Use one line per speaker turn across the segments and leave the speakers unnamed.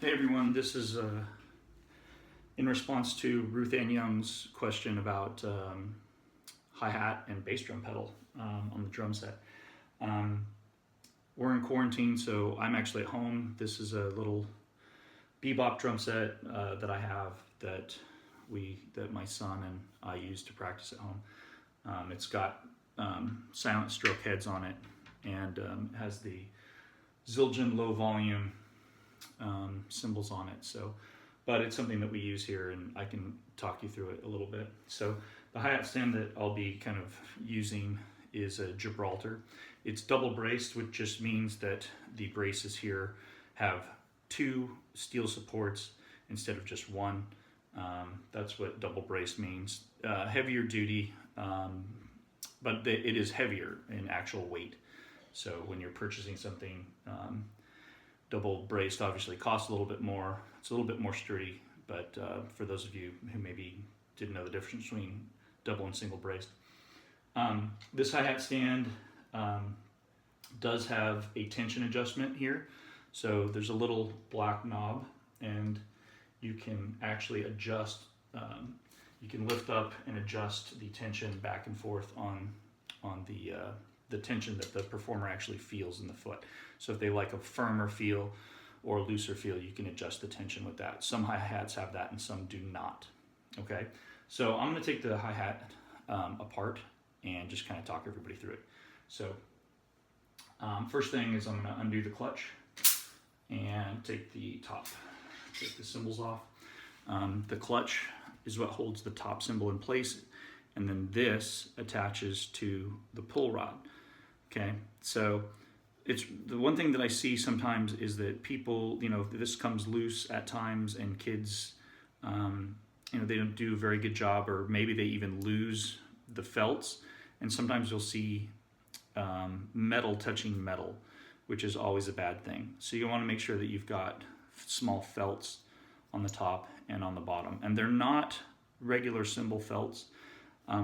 Hey everyone, this is in response to Ruth Ann Young's question about hi-hat and bass drum pedal on the drum set. We're in quarantine, so I'm actually at home. This is a little bebop drum set that I have that my son and I use to practice at home. It's got silent stroke heads on it and has the Zildjian low volume cymbals on it. But it's something that we use here, and I can talk you through it a little bit. So the hi-hat stand that I'll be kind of using is a Gibraltar. It's double braced, which just means that the braces here have 2 steel supports instead of just 1. That's what double braced means. Heavier duty, but it is heavier in actual weight. So when you're purchasing something double braced, obviously costs a little bit more. It's a little bit more sturdy, but for those of you who maybe didn't know the difference between double and single braced. This hi-hat stand does have a tension adjustment here. So there's a little black knob, and you can actually adjust, you can lift up and adjust the tension back and forth on the tension that the performer actually feels in the foot. So if they like a firmer feel or a looser feel, you can adjust the tension with that. Some hi-hats have that and some do not. Okay, so I'm going to take the hi-hat apart and just kind of talk everybody through it. So first thing is I'm going to undo the clutch and take the cymbals off. The clutch is what holds the top cymbal in place, and then this attaches to the pull rod. Okay, so it's the one thing that I see sometimes is that people, this comes loose at times, and kids, they don't do a very good job, or maybe they even lose the felts, and sometimes you'll see metal touching metal, which is always a bad thing. So you want to make sure that you've got small felts on the top and on the bottom, and they're not regular cymbal felts.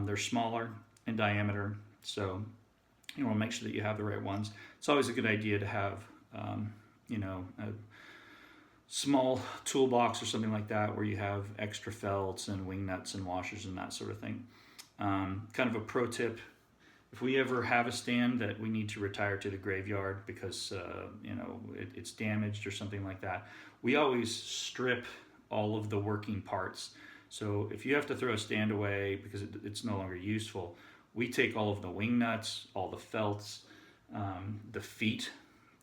They're smaller in diameter, so you want to make sure that you have the right ones. It's always a good idea to have, a small toolbox or something like that where you have extra felts and wing nuts and washers and that sort of thing. Kind of a pro tip: if we ever have a stand that we need to retire to the graveyard because it's damaged or something like that, we always strip all of the working parts. So if you have to throw a stand away because it's no longer useful, we take all of the wing nuts, all the felts, the feet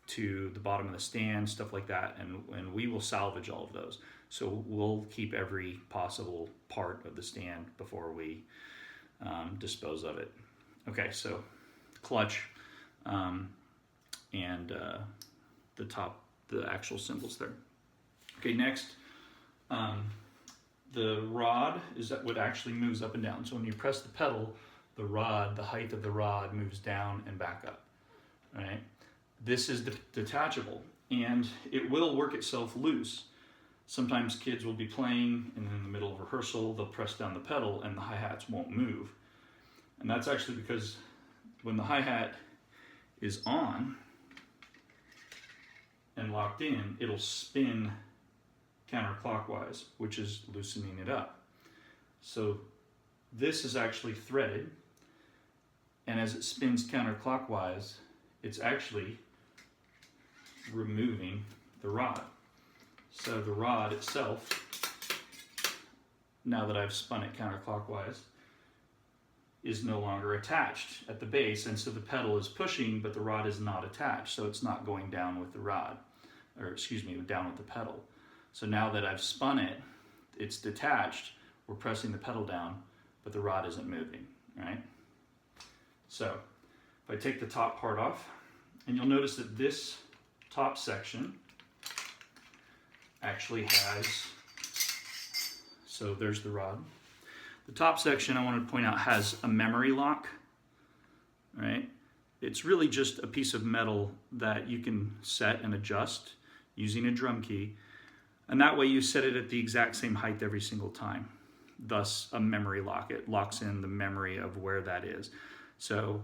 to the bottom of the stand, stuff like that, and we will salvage all of those. So we'll keep every possible part of the stand before we dispose of it. Okay, so clutch and the actual cymbals there. Okay, next, the rod is what actually moves up and down. So when you press the pedal, the height of the rod moves down and back up, right? This is detachable, and it will work itself loose. Sometimes kids will be playing, and in the middle of rehearsal, they'll press down the pedal, and the hi-hats won't move. And that's actually because when the hi-hat is on and locked in, it'll spin counterclockwise, which is loosening it up. So this is actually threaded, and as it spins counterclockwise, it's actually removing the rod. So the rod itself, now that I've spun it counterclockwise, is no longer attached at the base, and so the pedal is pushing, but the rod is not attached, so it's not going down with the rod, down with the pedal. So now that I've spun it, it's detached, we're pressing the pedal down, but the rod isn't moving, right? So if I take the top part off, and you'll notice that this top section actually has, so there's the rod. The top section, I want to point out, has a memory lock, right? It's really just a piece of metal that you can set and adjust using a drum key, and that way you set it at the exact same height every single time. Thus, a memory lock. It locks in the memory of where that is. So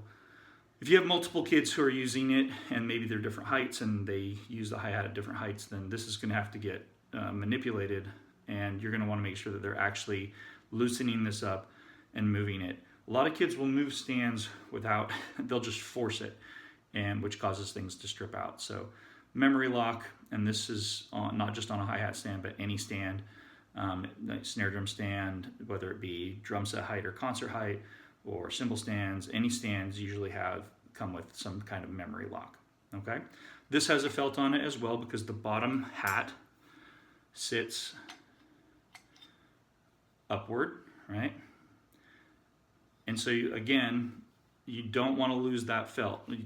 if you have multiple kids who are using it and maybe they're different heights and they use the hi-hat at different heights, then this is going to have to get manipulated, and you're going to want to make sure that they're actually loosening this up and moving it. A lot of kids will move stands without, they'll just force it, and which causes things to strip out. So memory lock, and this is not just on a hi-hat stand, but any stand, like snare drum stand, whether it be drum set height or concert height, or cymbal stands, any stands usually come with some kind of memory lock. Okay, this has a felt on it as well because the bottom hat sits upward, right? And so again, you don't want to lose that felt. You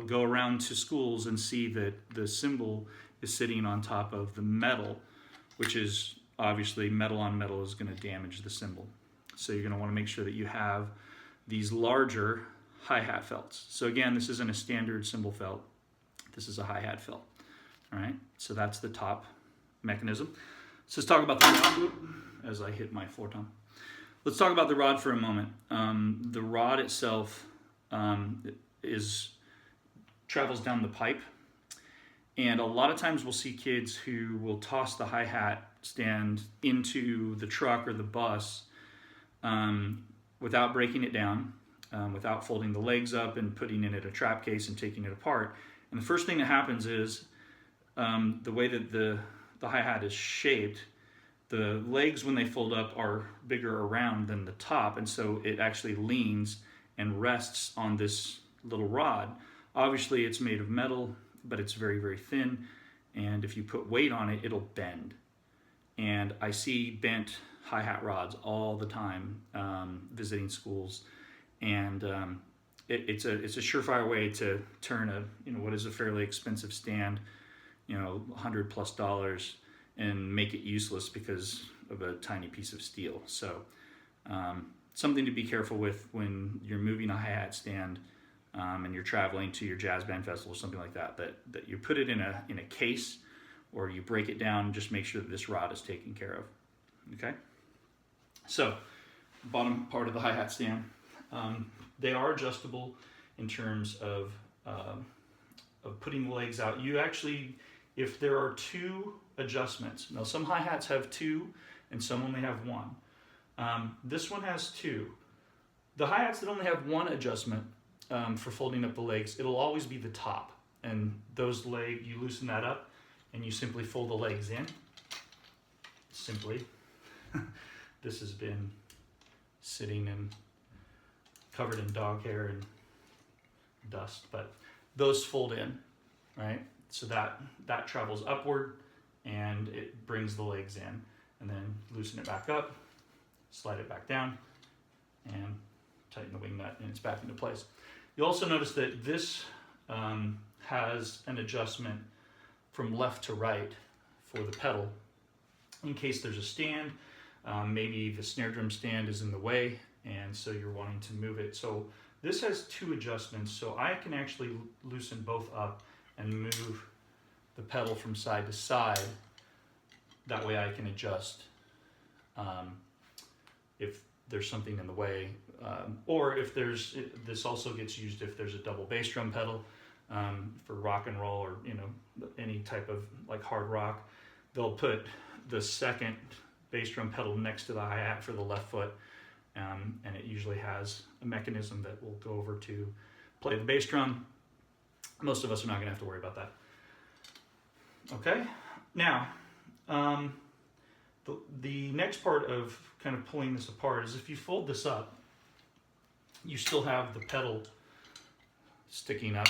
go around to schools and see that the cymbal is sitting on top of the metal, which is obviously metal on metal is going to damage the cymbal. So you're going to want to make sure that you have these larger hi-hat felts. So again, this isn't a standard cymbal felt. This is a hi-hat felt. All right, so that's the top mechanism. So let's talk about the rod as I hit my floor tom. Let's talk about the rod for a moment. The rod itself travels down the pipe, and a lot of times we'll see kids who will toss the hi-hat stand into the truck or the bus without breaking it down, without folding the legs up and putting it in a trap case and taking it apart. And the first thing that happens is the way that the hi-hat is shaped, the legs when they fold up are bigger around than the top, and so it actually leans and rests on this little rod. Obviously it's made of metal, but it's very, very thin, and if you put weight on it, it'll bend. And I see bent hi-hat rods all the time visiting schools, and it's a surefire way to turn what is a fairly expensive stand, $100+ and make it useless because of a tiny piece of steel. So something to be careful with when you're moving a hi-hat stand and you're traveling to your jazz band festival or something like that, that you put it in a case or you break it down and just make sure that this rod is taken care of. Okay? So bottom part of the hi-hat stand, they are adjustable in terms of putting the legs out. You actually, if there are two adjustments, now some hi-hats have two and some only have one. This one has two. The hi-hats that only have one adjustment for folding up the legs, it'll always be the top, and those legs, you loosen that up and you simply fold the legs in. Simply. This has been sitting and covered in dog hair and dust, but those fold in, right? So that travels upward and it brings the legs in, and then loosen it back up, slide it back down, and tighten the wing nut, and it's back into place. You'll also notice that this has an adjustment from left to right for the pedal in case there's a stand. Maybe the snare drum stand is in the way, and so you're wanting to move it. So this has two adjustments, so I can actually loosen both up and move the pedal from side to side. That way I can adjust if there's something in the way, or if this also gets used if there's a double bass drum pedal for rock and roll, or any type of like hard rock. They'll put the second bass drum pedal next to the hi-hat for the left foot, and it usually has a mechanism that will go over to play the bass drum. Most of us are not going to have to worry about that. Okay, now the next part of kind of pulling this apart is if you fold this up, you still have the pedal sticking up,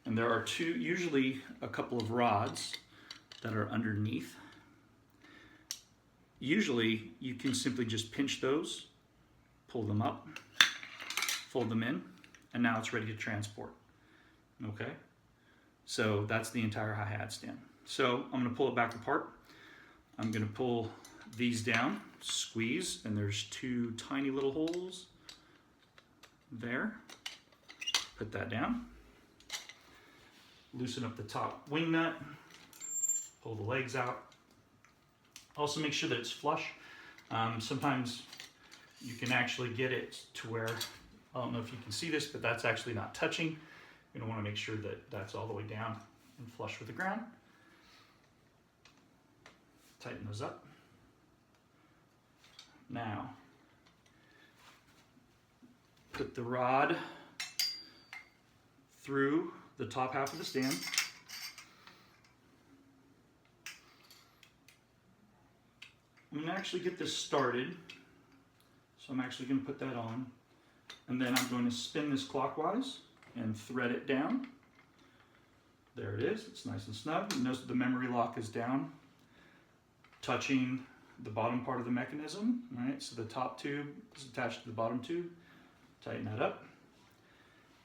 and there are usually a couple of rods that are underneath. Usually you can simply just pinch those, pull them up, fold them in, and now it's ready to transport. Okay, so that's the entire hi-hat stand. So I'm going to pull it back apart. I'm going to pull these down, squeeze, and there's two tiny little holes there. Put that down. Loosen up the top wing nut, pull the legs out. Also make sure that it's flush. Sometimes you can actually get it to where, I don't know if you can see this, but that's actually not touching. You're going to want to make sure that that's all the way down and flush with the ground. Tighten those up. Now, put the rod through the top half of the stand. I'm going to actually get this started. So I'm actually going to put that on. And then I'm going to spin this clockwise and thread it down. There it is. It's nice and snug. You notice the memory lock is down, touching the bottom part of the mechanism. All right, so the top tube is attached to the bottom tube. Tighten that up.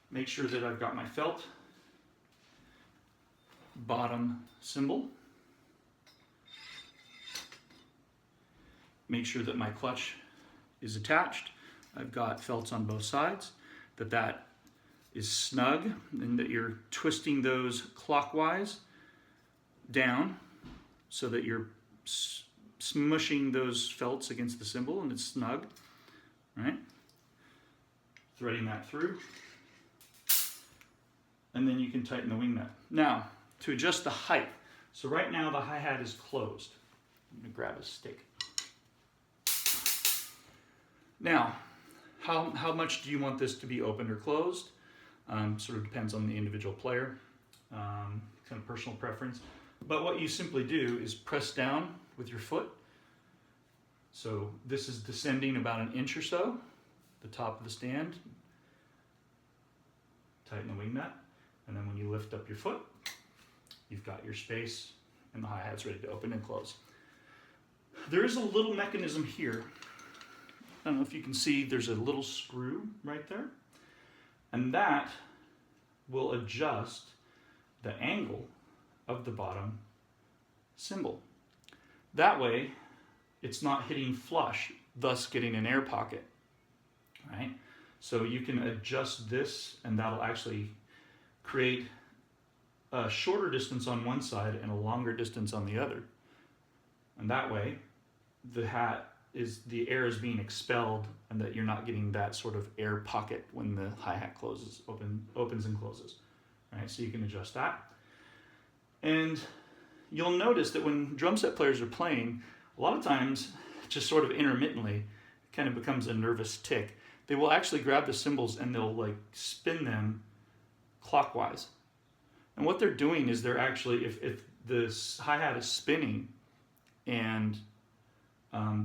Make sure that I've got my felt bottom cymbal. Make sure that my clutch is attached. I've got felts on both sides, that is snug, and that you're twisting those clockwise down so that you're smushing those felts against the cymbal and it's snug, right? Threading that through. And then you can tighten the wing nut. Now, to adjust the height. So right now the hi-hat is closed. I'm gonna grab a stick. Now, how much do you want this to be open or closed? Sort of depends on the individual player, kind of personal preference. But what you simply do is press down with your foot. So this is descending about an inch or so, the top of the stand. Tighten the wing nut. And then when you lift up your foot, you've got your space and the hi-hat's ready to open and close. There is a little mechanism here. I don't know if you can see, there's a little screw right there. And that will adjust the angle of the bottom cymbal. That way, it's not hitting flush, thus getting an air pocket, right? So you can adjust this and that'll actually create a shorter distance on one side and a longer distance on the other. And that way, the air is being expelled and that you're not getting that sort of air pocket when the hi-hat opens and closes. All right, so you can adjust that. And you'll notice that when drum set players are playing, a lot of times, just sort of intermittently, it kind of becomes a nervous tick. They will actually grab the cymbals and they'll like spin them clockwise. And what they're doing is they're actually, if the hi-hat is spinning and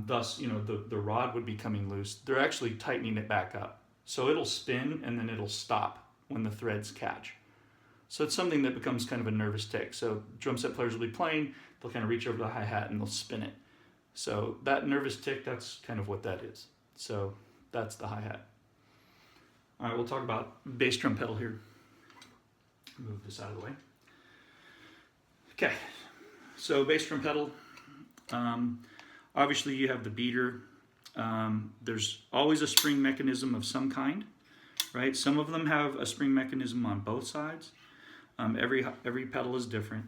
thus, you know, the rod would be coming loose, they're actually tightening it back up. So it'll spin and then it'll stop when the threads catch. So it's something that becomes kind of a nervous tick. So drum set players will be playing, they'll kind of reach over the hi-hat and they'll spin it. So that nervous tick, that's kind of what that is. So that's the hi-hat. All right, we'll talk about bass drum pedal here. Move this out of the way. Okay, so bass drum pedal. Obviously you have the beater. There's always a spring mechanism of some kind, right? Some of them have a spring mechanism on both sides. Every pedal is different.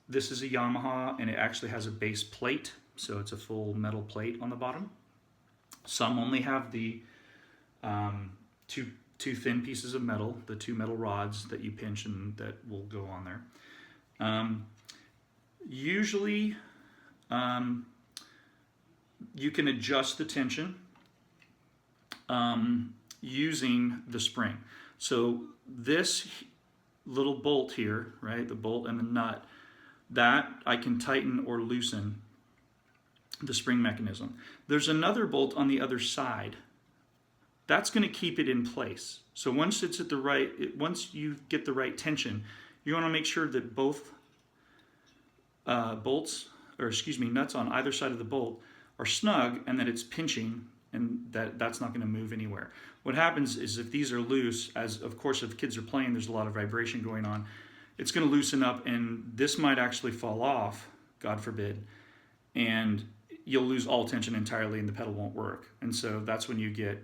This is a Yamaha and it actually has a base plate. So it's a full metal plate on the bottom. Some only have the two thin pieces of metal, the two metal rods that you pinch and that will go on there. Usually, you can adjust the tension using the spring. So this little bolt here, right, the bolt and the nut, that I can tighten or loosen the spring mechanism. There's another bolt on the other side. That's going to keep it in place. So once it's at the right, once you get the right tension, you want to make sure that both nuts on either side of the bolt are snug and that it's pinching and that's not going to move anywhere. What happens is if these are loose, as of course if kids are playing, there's a lot of vibration going on, it's going to loosen up and this might actually fall off, God forbid, and you'll lose all tension entirely and the pedal won't work. And so that's when you get,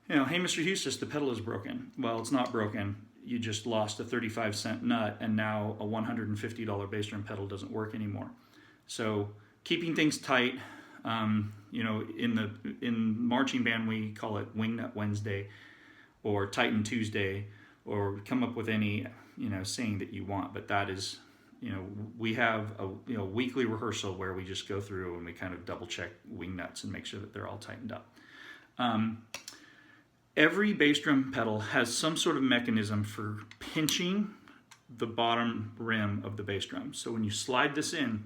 you know, hey, Mr. Huestis, the pedal is broken. Well, it's not broken. You just lost a 35-cent nut and now a $150 bass drum pedal doesn't work anymore. So keeping things tight, you know, in marching band we call it Wing Nut Wednesday or Tighten Tuesday, or come up with any, you know, saying that you want, but that is we have a weekly rehearsal where we just go through and we kind of double check wing nuts and make sure that they're all tightened up. Every bass drum pedal has some sort of mechanism for pinching the bottom rim of the bass drum. So when you slide this in,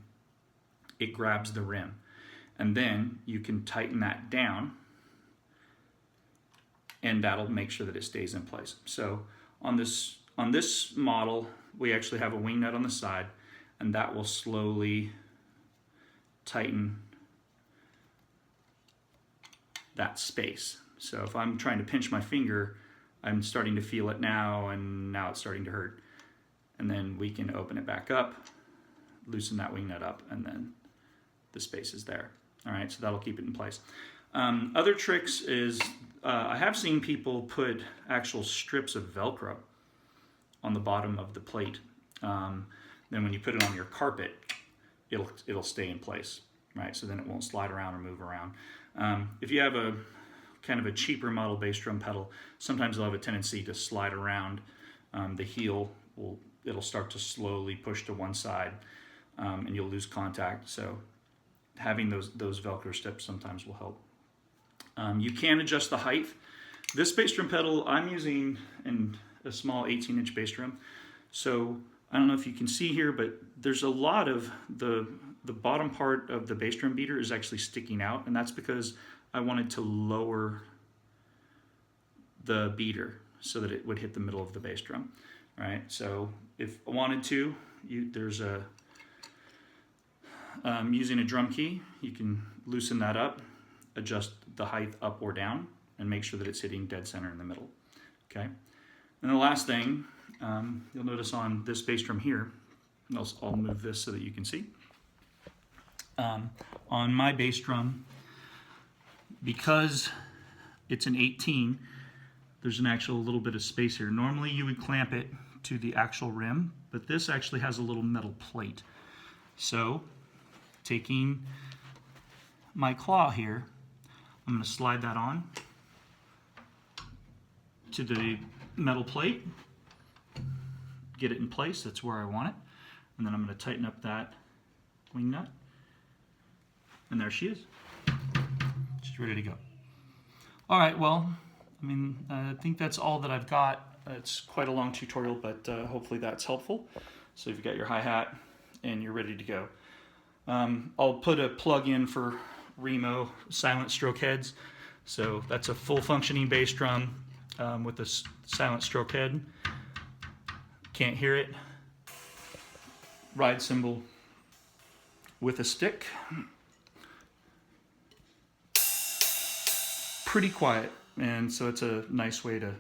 it grabs the rim. And then you can tighten that down, and that'll make sure that it stays in place. So on this model, we actually have a wing nut on the side, and that will slowly tighten that space. So if I'm trying to pinch my finger, I'm starting to feel it now, and now it's starting to hurt. And then we can open it back up, loosen that wing nut up, and then the space is there. All right, so that'll keep it in place. Other tricks is, I have seen people put actual strips of Velcro on the bottom of the plate. Then when you put it on your carpet, it'll stay in place, right? So then it won't slide around or move around. If you have a kind of a cheaper model bass drum pedal, sometimes they'll have a tendency to slide around. The heel it'll start to slowly push to one side, and you'll lose contact. So having those Velcro strips sometimes will help. You can adjust the height. This bass drum pedal I'm using in a small 18-inch bass drum. So I don't know if you can see here, but there's a lot of the bottom part of the bass drum beater is actually sticking out, and that's because I wanted to lower the beater so that it would hit the middle of the bass drum. All right, so if I wanted to, there's a using a drum key, you can loosen that up, adjust the height up or down, and make sure that it's hitting dead center in the middle. Okay, and the last thing you'll notice on this bass drum here, I'll move this so that you can see. On my bass drum, because it's an 18, there's an actual little bit of space here. Normally you would clamp it to the actual rim, but this actually has a little metal plate. So taking my claw here, I'm going to slide that on to the metal plate, get it in place, that's where I want it, and then I'm going to tighten up that wing nut, and there she is. She's ready to go. All right, well, I think that's all that I've got. It's quite a long tutorial, but hopefully that's helpful. So you've got your hi-hat and you're ready to go. I'll put a plug in for Remo silent stroke heads. So that's a full functioning bass drum with a silent stroke head. Can't hear it. Ride cymbal with a stick. Pretty quiet, and so it's a nice way to,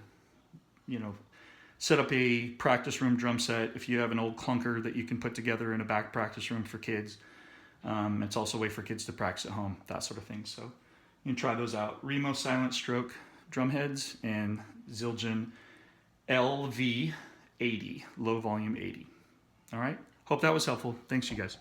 set up a practice room drum set. If you have an old clunker that you can put together in a back practice room for kids, it's also a way for kids to practice at home, that sort of thing. So you can try those out. Remo silent stroke drum heads and Zildjian LV80, low volume 80. All right, hope that was helpful. Thanks, you guys.